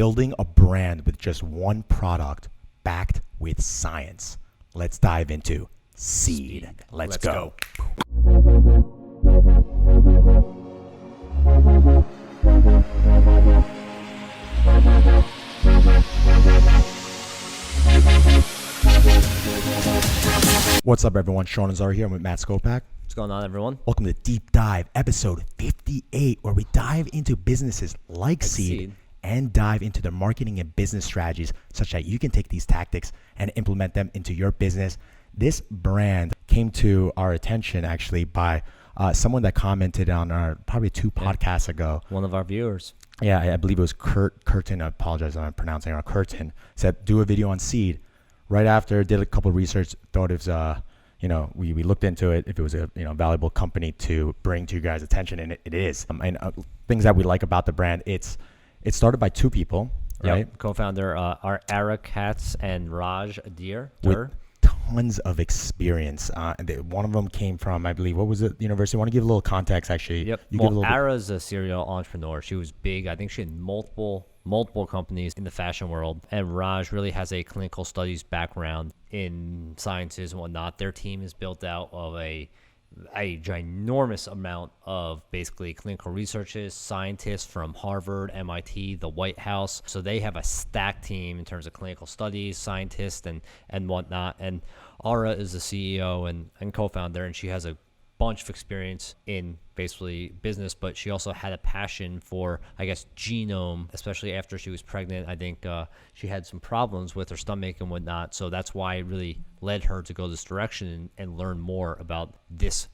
building a brand with just one product backed with science. Let's dive into Seed. Let's go. What's up, everyone? Sean Azari here. I'm with Matt SKOPAK. What's going on, everyone? Welcome to Deep Dive, episode 58, where we dive into businesses like Seed and dive into their marketing and business strategies such that you can take these tactics and implement them into your business. This brand came to our attention actually by someone that commented on our probably two podcasts ago. One of our viewers. Yeah, I believe it was Curtin. I apologize if I'm pronouncing it wrong. Curtin said, do a video on Seed. Right after, did a couple of research, thought it was, we looked into it, if it was a valuable company to bring to you guys' attention, and it is. Things that we like about the brand, it started by two people, right? Yep. Co-founder are Ara Katz and Raj Adir. With tons of experience. One of them came from, I believe, what was it, university? I want to give a little context, actually. Yep. Well, Ara's a serial entrepreneur. She was big. I think she had multiple companies in the fashion world. And Raj really has a clinical studies background in sciences and whatnot. Their team is built out of a ginormous amount of basically clinical researchers, scientists from Harvard, MIT, the White House. So they have a stacked team in terms of clinical studies, scientists, and whatnot. And Ara is the CEO and co-founder, and she has a bunch of experience in basically business, but she also had a passion for, I guess, genome, especially after she was pregnant. I think she had some problems with her stomach and whatnot, so that's why it really led her to go this direction and learn more about this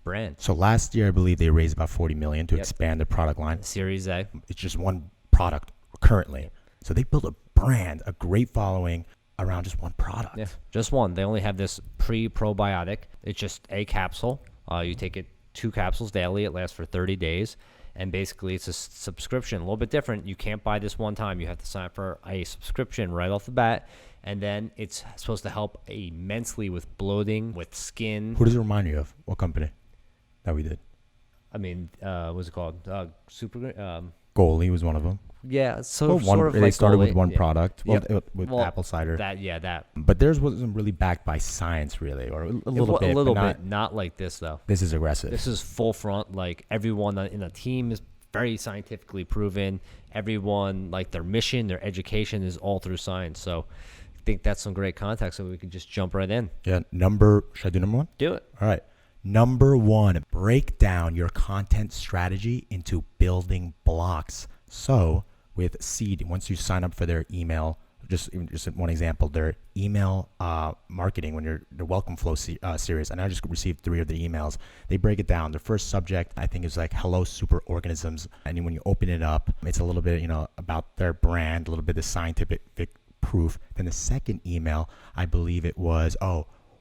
brand. So last year, I believe they raised about $40 million to expand the product line. Series A. It's just one product currently. So they built a brand, a great following around just one product. Yeah, just one. They only have this probiotic. It's just a capsule. You take it 2 capsules daily. It lasts for 30 days. And basically, it's a subscription. A little bit different. You can't buy this one time. You have to sign up for a subscription right off the bat. And then it's supposed to help immensely with bloating, with skin. Who does it remind you of? What company that we did? I mean, what's it called? Goalie was one of them. Yeah, so they started with one product with Well, apple cider. That. But theirs wasn't really backed by science, really, or a little bit. A little bit, not like this though. This is aggressive. This is full front. Like everyone in the team is very scientifically proven. Everyone, like their mission, their education is all through science. So I think that's some great context, so we could just jump right in. Yeah. Should I do number 1? Do it. All right. Number 1, break down your content strategy into building blocks. So with Seed, once you sign up for their email, just one example, their email marketing, when the Welcome Flow series, and I just received 3 of the emails, they break it down. The first subject, I think, is like hello superorganisms, and when you open it up, it's a little bit about their brand, a little bit of scientific proof. Then the second email, I believe it was,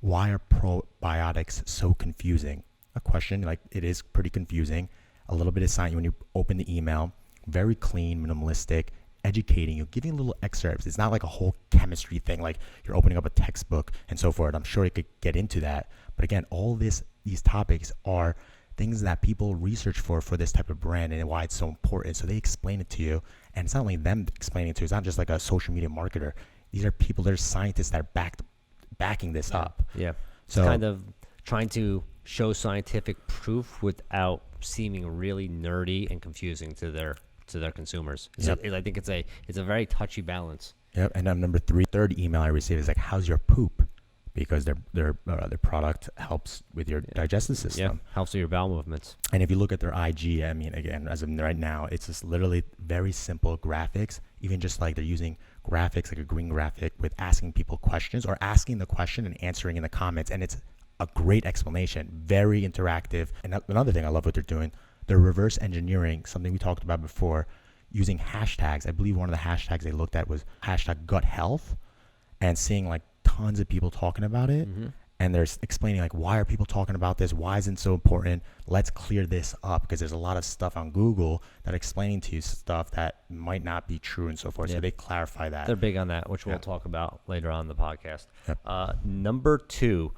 why are probiotics so confusing? A question, like, it is pretty confusing. A little bit of science when you open the email. Very clean, minimalistic, educating you, giving little excerpts. It's not like a whole chemistry thing, like you're opening up a textbook and so forth. I'm sure you could get into that. But again, all these topics are things that people research for this type of brand and why it's so important. So they explain it to you. And it's not only them explaining it to you. It's not just like a social media marketer. These are people, they're scientists that are backing this up. Yeah. So it's kind of trying to show scientific proof without seeming really nerdy and confusing to their consumers. Yep. I think it's a very touchy balance. Yep. And number 3, third email I received is like, how's your poop? Because their product helps with your digestive system. Yeah, helps with your bowel movements. And if you look at their IG, I mean, again, as of right now, it's just literally very simple graphics. Even just like they're using graphics, like a green graphic with asking people questions or asking the question and answering in the comments. And it's a great explanation, very interactive. And another thing I love what they're doing, they're reverse engineering, something we talked about before, using hashtags. I believe one of the hashtags they looked at was hashtag gut health, and seeing like tons of people talking about it. Mm-hmm. And they're explaining like, why are people talking about this? Why is it so important? Let's clear this up, because there's a lot of stuff on Google that explaining to you stuff that might not be true and so forth. Yeah. So they clarify that. They're big on that, which we'll talk about later on in the podcast. Yep. Number 2,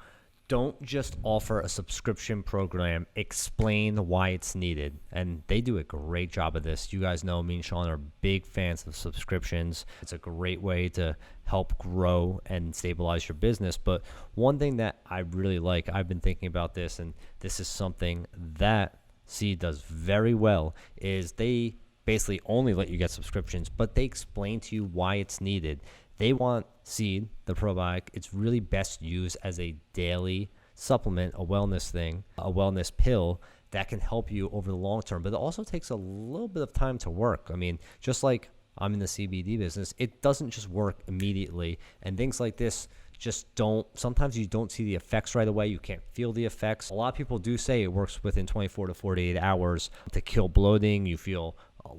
don't just offer a subscription program, explain why it's needed. And they do a great job of this. You guys know me and Sean are big fans of subscriptions. It's a great way to help grow and stabilize your business. But one thing that I really like, I've been thinking about this, and this is something that Seed does very well, is they basically only let you get subscriptions, but they explain to you why it's needed. They want Seed, the probiotic, it's really best used as a daily supplement, a wellness thing, a wellness pill that can help you over the long term, but it also takes a little bit of time to work. I mean, just like I'm in the CBD business, it doesn't just work immediately, and things like this just don't, sometimes you don't see the effects right away. You can't feel the effects. A lot of people do say it works within 24 to 48 hours to kill bloating. You feel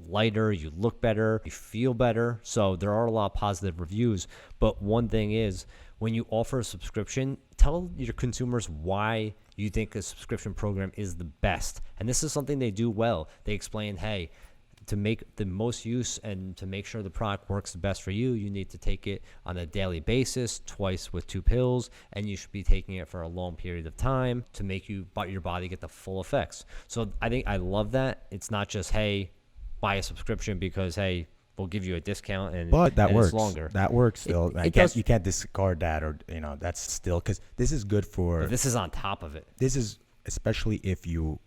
lighter, you look better, you feel better. So there are a lot of positive reviews. But one thing is, when you offer a subscription, tell your consumers why you think a subscription program is the best. And this is something they do well. They explain, hey, to make the most use and to make sure the product works the best for you, you need to take it on a daily basis, twice with 2 pills, and you should be taking it for a long period of time to make your body get the full effects. So I think I love that. It's not just, hey, buy a subscription because, hey, we'll give you a discount and, but that and works. It's longer. That works still. You can't discard that, or that's still, because this is good for. But this is on top of it. This is especially if your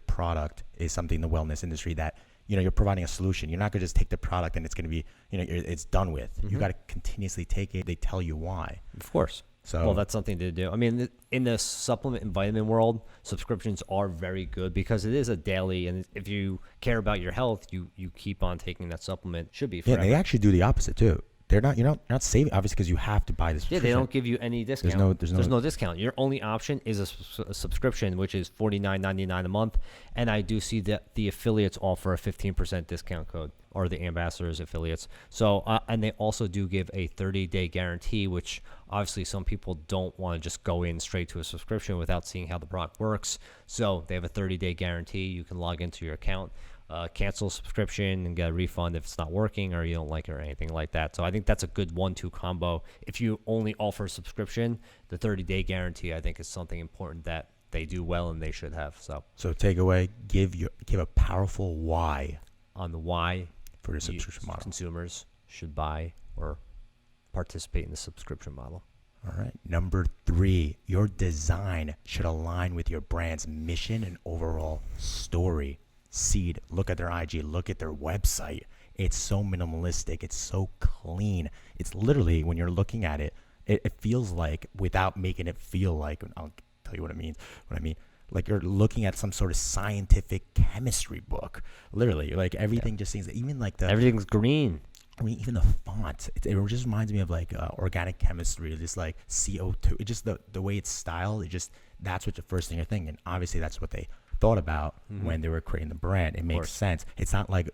product is something in the wellness industry that you're providing a solution. You're not gonna just take the product and it's gonna be it's done with. You got to continuously take it. They tell you why. Of course. So well, that's something to do. I mean, in the supplement and vitamin world, subscriptions are very good because it is a daily, and if you care about your health, you keep on taking that supplement. Should be forever. Yeah, they actually do the opposite too. They're not you're not saving, obviously, because you have to buy this. Yeah, they don't give you any discount. There's no discount. Your only option is a subscription, which is $49.99 a month. And I do see that the affiliates offer a 15% discount code, or the ambassadors affiliates. So and they also do give a 30-day guarantee, which obviously some people don't want to just go in straight to a subscription without seeing how the product works. So they have a 30-day guarantee. You can log into your account, cancel subscription and get a refund if it's not working or you don't like it or anything like that. So I think that's a good 1-2 combo. If you only offer a subscription, the 30-day guarantee I think is something important that they do well and they should have. So takeaway: give a powerful why on the why for the subscription model. Consumers should buy or participate in the subscription model. All right. Number 3, your design should align with your brand's mission and overall story. Seed, look at their IG, look at their website. It's so minimalistic. It's so clean. It's literally, when you're looking at it, it feels like, without making it feel like, I'll tell you what I mean, like you're looking at some sort of scientific chemistry book. Literally, like everything just seems, even like everything's green. I mean, even the font, it just reminds me of like organic chemistry, just like CO2. It just, the way it's styled, that's what the first thing you're thinking. And obviously that's what they thought about when they were creating the brand. It makes sense. It's not like,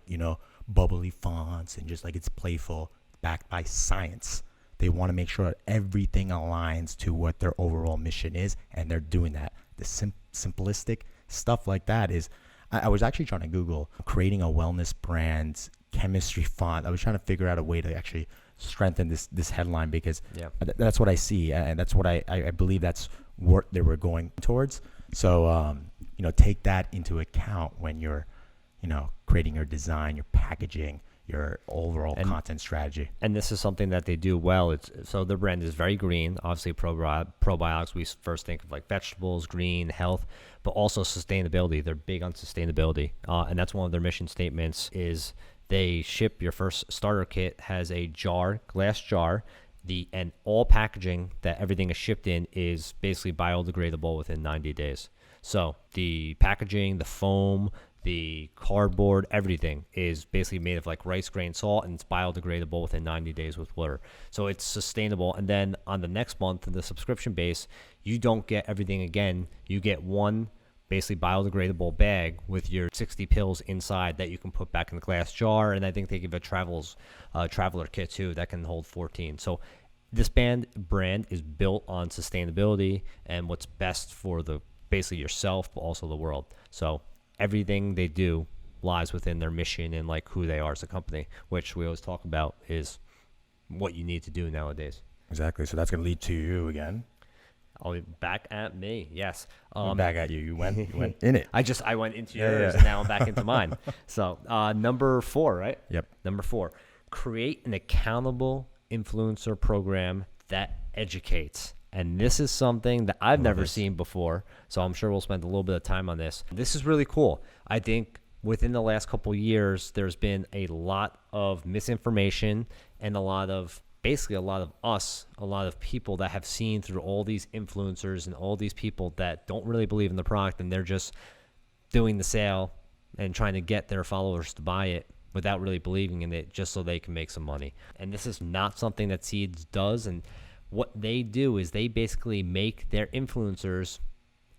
bubbly fonts and just like it's playful, backed by science. They want to make sure everything aligns to what their overall mission is, and they're doing that. The simplistic stuff like that is, I was actually trying to Google creating a wellness brand chemistry font. I was trying to figure out a way to actually strengthen this headline, because that's what I see, and that's what I believe that's what they were going towards. So take that into account when you're creating your design, your packaging, your overall content strategy. And this is something that they do well. So their brand is very green. Obviously, probiotics, we first think of like vegetables, green, health, but also sustainability. They're big on sustainability, and that's one of their mission statements. Is they ship your first starter kit has a glass jar. And all packaging that everything is shipped in is basically biodegradable within 90 days. So the packaging, the foam, the cardboard, everything is basically made of like rice grain salt, and it's biodegradable within 90 days with water. So it's sustainable. And then on the next month, the subscription base, you don't get everything again. You get one basically biodegradable bag with your 60 pills inside that you can put back in the glass jar. And I think they give a traveler kit too that can hold 14. So this brand is built on sustainability and what's best for basically yourself, but also the world. So everything they do lies within their mission and like who they are as a company, which we always talk about is what you need to do nowadays. Exactly. So that's going to lead to you again. Oh, back at me. Yes. Back at you. You went in it. I went into yours and now I'm back into mine. So number 4, right? Yep. Number 4, create an accountable influencer program that educates. And this is something that I've never seen before. So I'm sure we'll spend a little bit of time on this. This is really cool. I think within the last couple years, there's been a lot of misinformation and a lot of people that have seen through all these influencers and all these people that don't really believe in the product, and they're just doing the sale and trying to get their followers to buy it without really believing in it just so they can make some money. And this is not something that Seeds does. And what they do is they basically make their influencers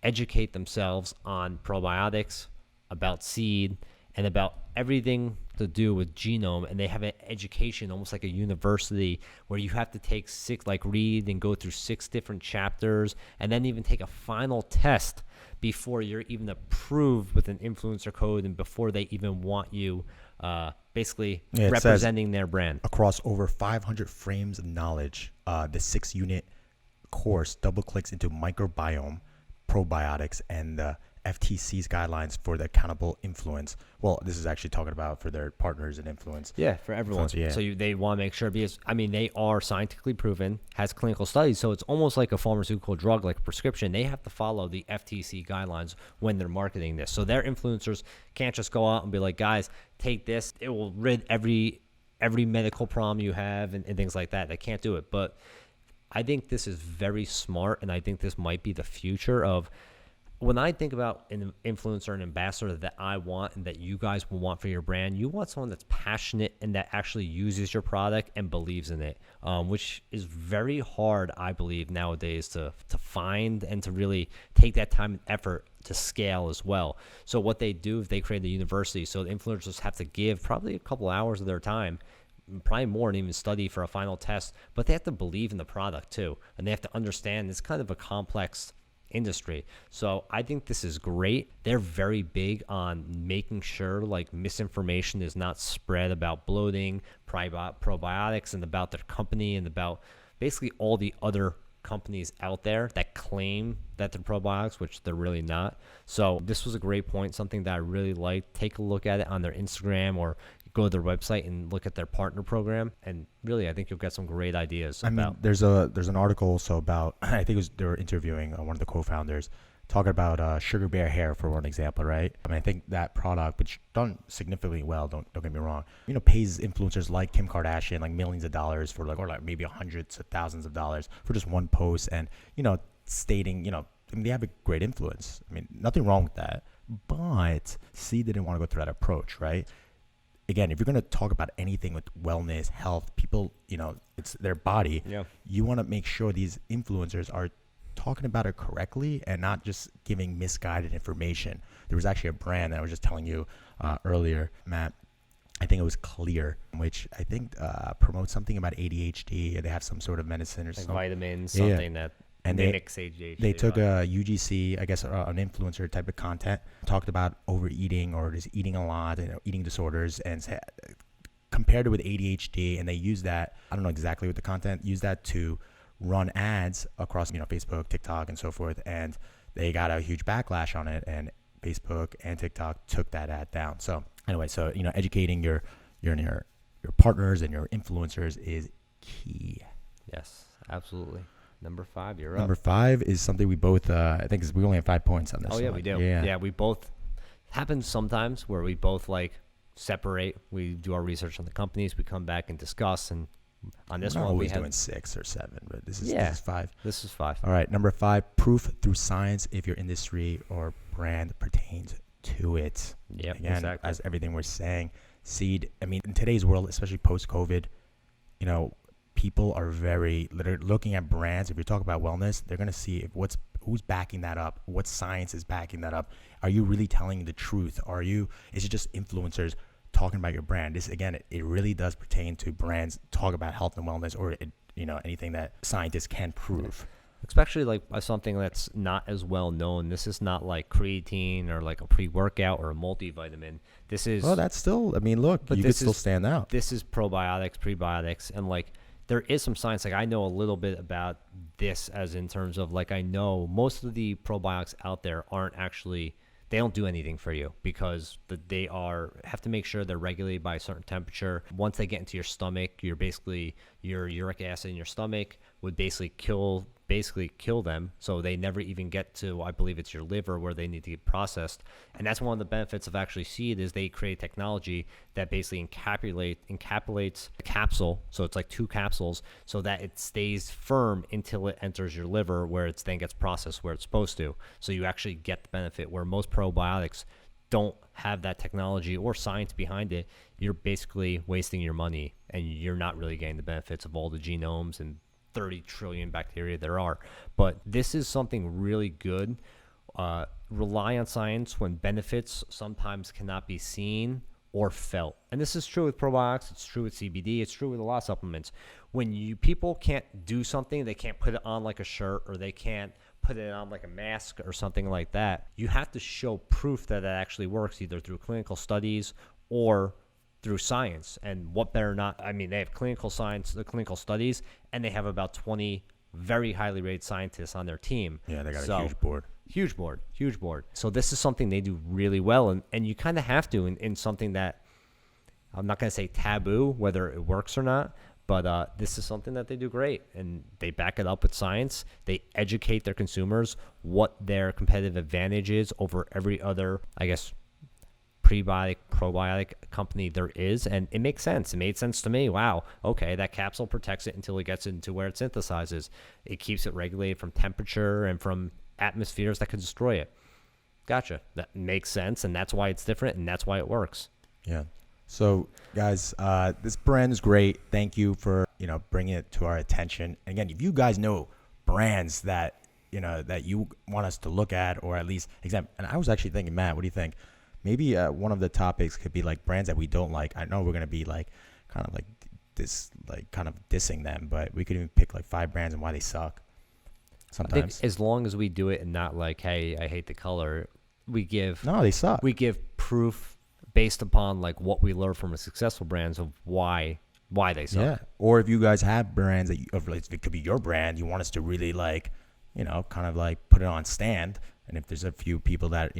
educate themselves on probiotics, about seed, and about everything to do with genome. And they have an education almost like a university where you have to take read and go through 6 different chapters and then even take a final test before you're even approved with an influencer code and before they even want you representing their brand. Across over 500 frames of knowledge, the 6-unit course double clicks into microbiome, probiotics, and the FTC's guidelines for the accountable influence. Well, this is actually talking about for their partners and influence. Yeah, for everyone. Yeah. So they want to make sure, because they are scientifically proven, has clinical studies. So it's almost like a pharmaceutical drug, like a prescription. They have to follow the FTC guidelines when they're marketing this. So their influencers can't just go out and be like, guys, take this. It will rid every medical problem you have and things like that. They can't do it. But I think this is very smart, and I think this might be the future of. When I think about an influencer, an ambassador that I want and that you guys will want for your brand, you want someone that's passionate and that actually uses your product and believes in it, which is very hard, I believe, nowadays to find and to really take that time and effort to scale as well. So what they do is they create a university. So the influencers have to give probably a couple hours of their time, probably more, and even study for a final test, but they have to believe in the product too. And they have to understand it's kind of a complex industry. So I think this is great. They're very big on making sure misinformation is not spread about bloating, probiotics, and about their company and about basically all the other companies out there that claim that they're probiotics, which they're really not. So this was a great point, something that I really liked. Take a look at it on their Instagram or go to their website and look at their partner program, and really I think you'll get some great ideas. There's an article also about, I think they were interviewing one of the co-founders talking about sugar bear hair, for one example, right? I think that product, which done significantly well, don't get me wrong, pays influencers like Kim Kardashian millions of dollars for or maybe hundreds of thousands of dollars for just one post, and stating they have a great influence. Nothing wrong with that, but C didn't want to go through that approach, right? Again, if you're going to talk about anything with wellness, health, people, it's their body. Yeah. You want to make sure these influencers are talking about it correctly and not just giving misguided information. There was actually a brand that I was just telling you earlier, Matt. I think it was Clear, which I think promotes something about ADHD. They have some sort of medicine or something. Vitamins, something that and mimics ADHD. They took a UGC, I guess, an influencer type of content, talked about overeating or just eating a lot, eating disorders, and compared it with ADHD, and they used that, I don't know exactly what the content, used that to run ads across Facebook, TikTok, and so forth, and they got a huge backlash on it, and Facebook and TikTok took that ad down. So anyway, educating your partners and your influencers is key. Yes, absolutely. Number 5, you're up. Number 5 is something we both, I think we only have 5 points on this. Oh, yeah, we do. Yeah, we both, happens sometimes where we both separate. We do our research on the companies. We come back and discuss. And on this one, we doing 6 or 7, but this is 5. This is 5. All right, number 5, proof through science if your industry or brand pertains to it. Yeah, again, exactly. As everything we're saying, Seed. In today's world, especially post-COVID, people are looking at brands. If you talk about wellness, they're going to see who's backing that up, what science is backing that up. Are you really telling the truth? Is it just influencers talking about your brand? This, again, it really does pertain to brands talk about health and wellness, or anything that scientists can prove. Especially something that's not as well known. This is not like creatine or a pre-workout or a multivitamin. This is that's still, look, but you could still stand out. This is probiotics, prebiotics, and there is some science. Like I know a little bit about this, as in terms of like I know most of the probiotics out there aren't actually, they don't do anything for you because they have to make sure they're regulated by a certain temperature. Once they get into your stomach, you're basically, your uric acid in your stomach would basically kill them. So they never even get to, I believe it's your liver where they need to get processed. And that's one of the benefits of actually Seed is they create technology that basically encapsulates the capsule. So it's like 2 capsules so that it stays firm until it enters your liver where it then gets processed where it's supposed to. So you actually get the benefit where most probiotics don't have that technology or science behind it. You're basically wasting your money and you're not really getting the benefits of all the genomes and 30 trillion bacteria there are. But this is something really good. Rely on science when benefits sometimes cannot be seen or felt. And this is true with probiotics, it's true with CBD, it's true with a lot of supplements. When people can't do something, they can't put it on like a shirt or they can't put it on like a mask or something like that, you have to show proof that it actually works either through clinical studies or through science. And what better not, I mean, they have clinical science, the clinical studies, and they have about 20 very highly rated scientists on their team. Yeah, they got a huge board. So this is something they do really well. And you kind of have to in something that, I'm not going to say taboo, whether it works or not, but this is something that they do great. And they back it up with science. They educate their consumers what their competitive advantage is over every other, I guess, prebiotic, probiotic company there is, and it makes sense. It made sense to me. Wow, okay, that capsule protects it until it gets into where it synthesizes. It keeps it regulated from temperature and from atmospheres that could destroy it. Gotcha. That makes sense, and that's why it's different, and that's why it works. Yeah. So, guys, this brand is great. Thank you for bringing it to our attention. And again, if you guys know brands that that you want us to look at or at least examine, and I was actually thinking, Matt, what do you think? Maybe one of the topics could be like brands that we don't like. I know we're gonna be like kind of like this, like kind of dissing them, but we could even pick like 5 brands and why they suck. Sometimes, I think as long as we do it and not like, hey, I hate the color, they suck. We give proof based upon like what we learn from a successful brands of why they suck. Yeah. Or if you guys have brands that it could be your brand, you want us to really like, kind of like put it on stand. And if there's a few people that,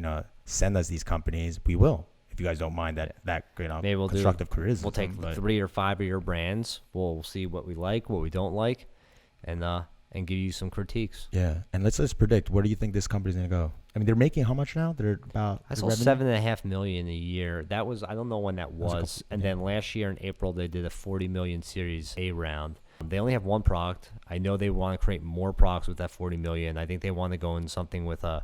send us these companies, we will. If you guys don't mind that maybe we'll constructive criticism. We'll take 3 or 5 of your brands. We'll see what we like, what we don't like, and give you some critiques. Yeah, and let's predict. Where do you think this company's gonna go? I mean, they're making how much now? They're about. I saw $7.5 million a year. That was, I don't know when that was. And then last year in April they did a $40 million Series A round. They only have one product. I know they want to create more products with that $40 million. I think they want to go in something with the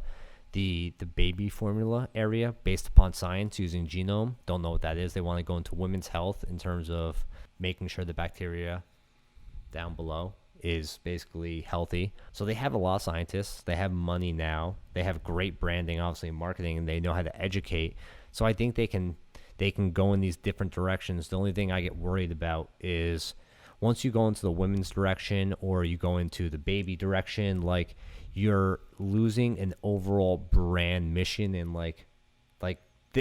baby formula area based upon science using genome. Don't know what that is. They want to go into women's health in terms of making sure the bacteria down below is basically healthy. So they have a lot of scientists. They have money now. They have great branding, obviously, and marketing, and they know how to educate. So I think they can go in these different directions. The only thing I get worried about is once you go into the women's direction or you go into the baby direction, like you're losing an overall brand mission. And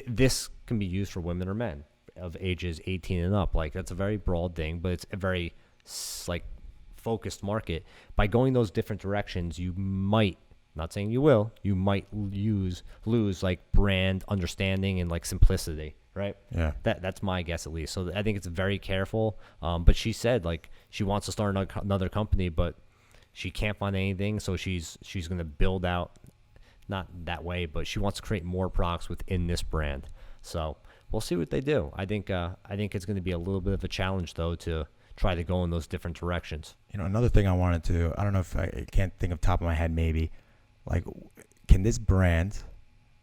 this can be used for women or men of ages 18 and up. Like that's a very broad thing, but it's a very focused market. By going those different directions, you might, not saying you will, you might lose like brand understanding and like simplicity. Right. Yeah. That's my guess at least. So I think it's very careful. But she said like she wants to start another company, but she can't find anything. So she's going to build out, not that way, but she wants to create more products within this brand. So we'll see what they do. I think it's going to be a little bit of a challenge though to try to go in those different directions. Another thing I wanted to, I don't know if I can't think of top of my head, maybe like, can this brand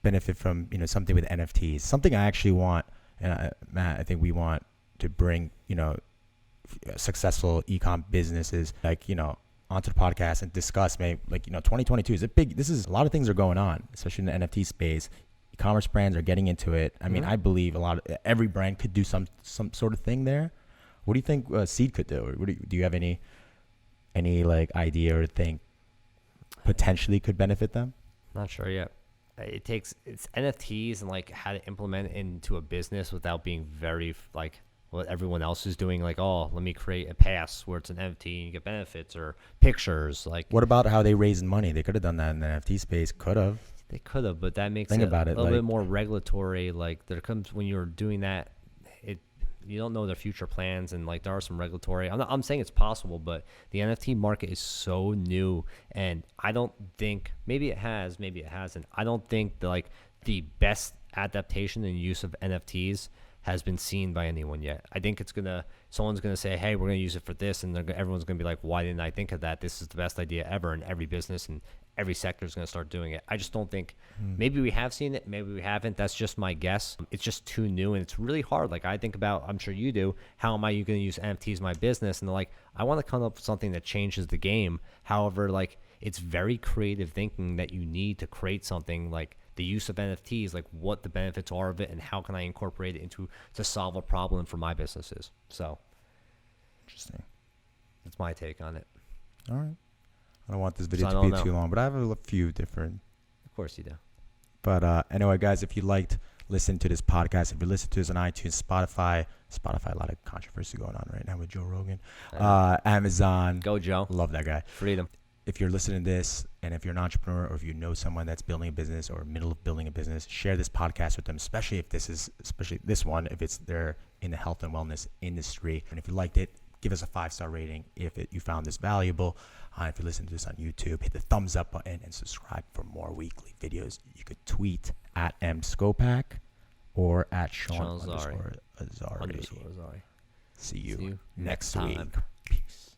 benefit from something with NFTs? Something I actually want, and Matt, I think we want to bring successful e-com businesses onto the podcast and discuss. Maybe 2022 is this is a lot of things are going on, especially in the NFT space. E-commerce brands are getting into it. I mean, I believe every brand could do some sort of thing there. What do you think Seed could do? Or do you have any like idea or think potentially could benefit them? Not sure yet. It's NFTs and like how to implement it into a business without being very like what everyone else is doing. Like, oh, let me create a pass where it's an NFT and you get benefits or pictures. Like, What about how they raised money? They could have done that in the NFT space. Could have. they could have, but that makes Think it about a it, little bit like- more regulatory. Like, there comes when you're doing that, you don't know their future plans, and like there are some regulatory. I'm saying it's possible, but the NFT market is so new, and I don't think, maybe it has, maybe it hasn't. I don't think the best adaptation and use of NFTs has been seen by anyone yet. I think someone's gonna say, hey, we're gonna use it for this, and everyone's gonna be like, why didn't I think of that? This is the best idea ever, and every business and every sector is gonna start doing it. I just don't think. Maybe we have seen it, maybe we haven't. That's just my guess. It's just too new, and it's really hard. Like, I think about, I'm sure you do, how am I going to use NFTs in my business? And they're like, I want to come up with something that changes the game. However, like, it's very creative thinking that you need to create something. Like, the use of NFTs, like what the benefits are of it, and how can I incorporate it to solve a problem for my businesses. So Interesting. that's my take on it. All right. I don't want this So video I to don't be know. too long, but I have a few different. Of course you do. But anyway, guys, if you liked listening to this podcast, if you listen to us on iTunes, Spotify, a lot of controversy going on right now with Joe Rogan, Amazon. Go, Joe. Love that guy. Freedom. If you're listening to this, and if you're an entrepreneur, or if you know someone that's building a business or middle of building a business, share this podcast with them, especially this one, if they're in the health and wellness industry. And if you liked it, give us a 5-star rating if you found this valuable. If you listen to this on YouTube, hit the thumbs up button and subscribe for more weekly videos. You could tweet at SKOPAK or at Sean Azari. _Azari. _Azari. See you See you next next week. time. Peace.